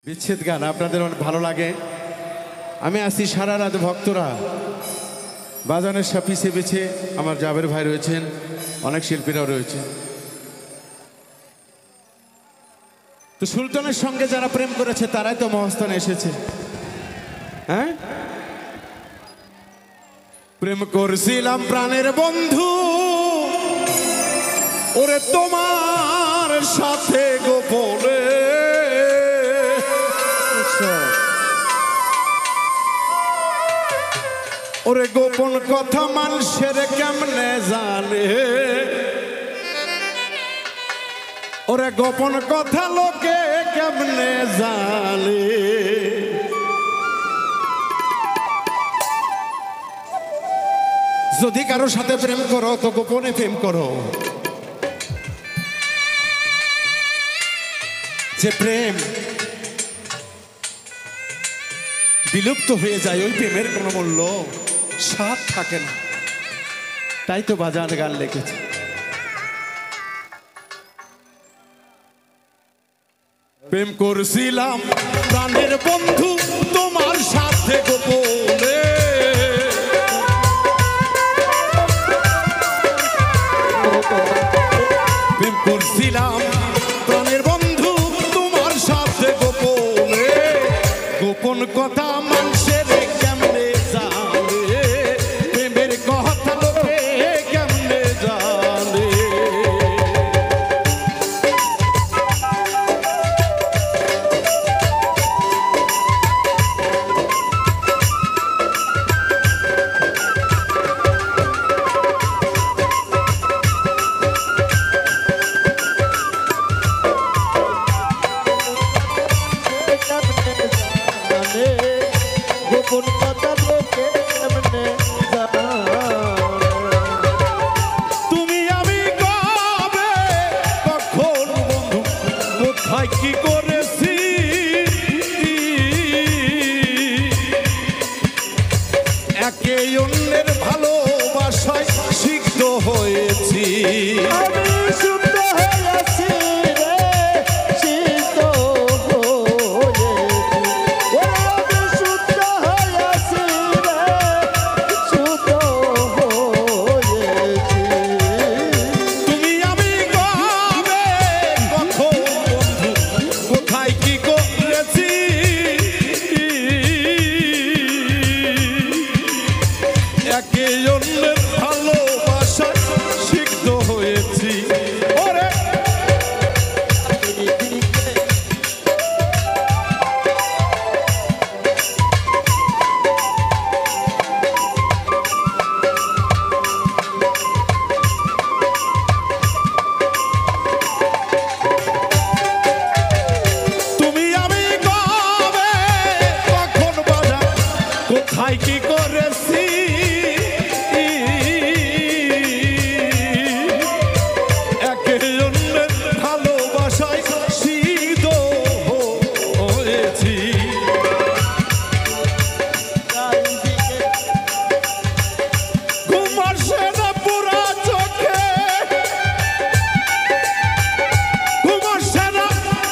বিচ্ছেদ গান আপনাদের অনেক ভালো লাগে। আমি আসছি সারা রাত ভক্তরা বাজানের সব পিছিয়ে পিছিয়ে আমার জাবের ভাই রয়েছেন, অনেক শিল্পীরাও রয়েছে। তো সুলতানের সঙ্গে যারা প্রেম করেছে তারাই তো মহাস্থানে এসেছে। হ্যাঁ, প্রেম করছিলাম প্রাণের বন্ধু ওরে তোমার সাথে গোপনে, ওরে গোপন কথা মানুষের কেমনে জানে, ওরে গোপন কথা লোকে কেমনে জানে। যদি কারোর সাথে প্রেম করো তো গোপনে প্রেম করো। যে প্রেম বিলুপ্ত হয়ে যায় ওই প্রেমের কোনো মূল্য স্বাদ থাকে না, তাই তো বাজান গান লিখেছে। প্রেম করছিলাম প্রাণের বন্ধু তোমার সাথে গোপনে, প্রেম করছিলাম প্রাণের বন্ধু তোমার সাথে গোপনে, গোপন কথা মানুষের কেমনে জানে, প্রেমের কথা লোকে কেমনে জানে। তুমি আমি কবে কখন বন্ধু কোথায় কি করেছি, একে অন্যের ভালোবাসায় সিদ্ধ হয়েছি। কোথায় কি করেছি একে অন্যের ভালোবাসায় সিদ্ধ হয়েছি। ঘুম আসে না পুরা চোখে, ঘুম আসে না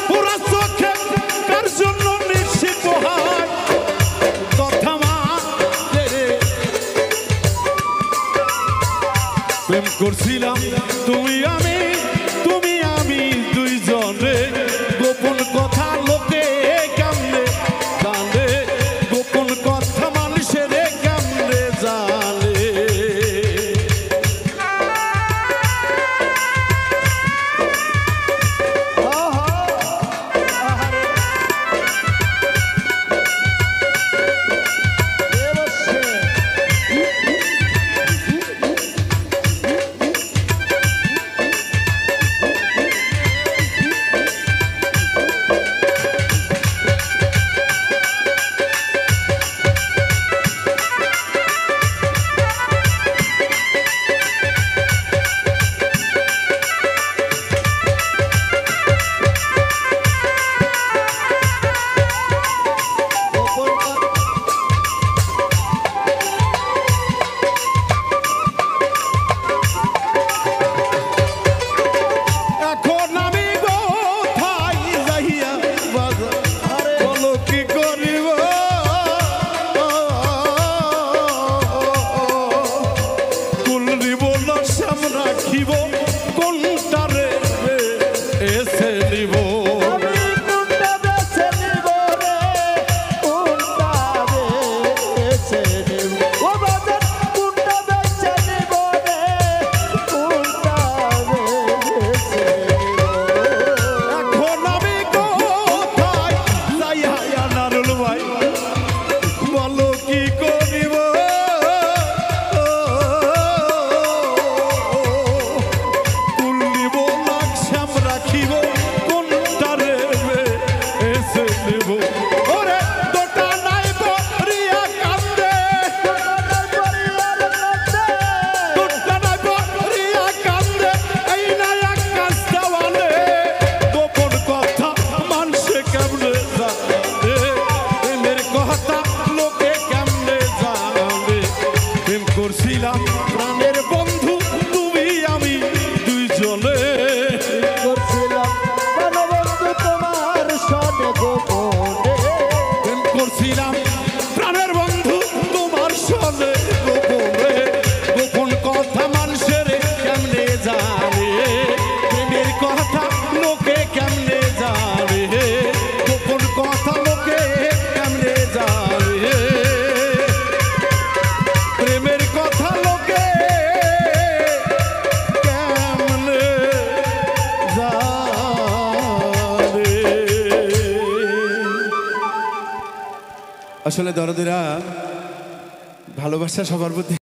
পুরা চোখে, কার জন্য নিশ্চিত হয় প্রেম করছিলাম তুমি আমি দুইজনে, গোপন কথা লোকে কেমনে জানে, গোপন কথা মানুষের কেমনে জানে। যাইব ওরে দোটা নাই বরিয়া কান্দে দোটা নাই বরিয়া কান্দে এই নাই আকাশ দেওয়ালে গোপন কথা মানুষে কেমনে জানে প্রেমের কথা লোকে কেমনে জানে প্রেম করছিলাম প্রাণের বন্ধু তুমি আমি দুইজনে করছিলাম বন্ধু তোমার সনে গোপনে প্রেম করছিলাম প্রাণের বন্ধু তোমার সনে গোপনে গোপন কথা মানুষের কেমনে জানে প্রেমের কথা লোকে কেমনে জানে গোপন কথা লোকে কেমনে জানে প্রেমের কথা লোকে কেমনে জানে আসলে দরদিরা ভালোবাসা সবার প্রতি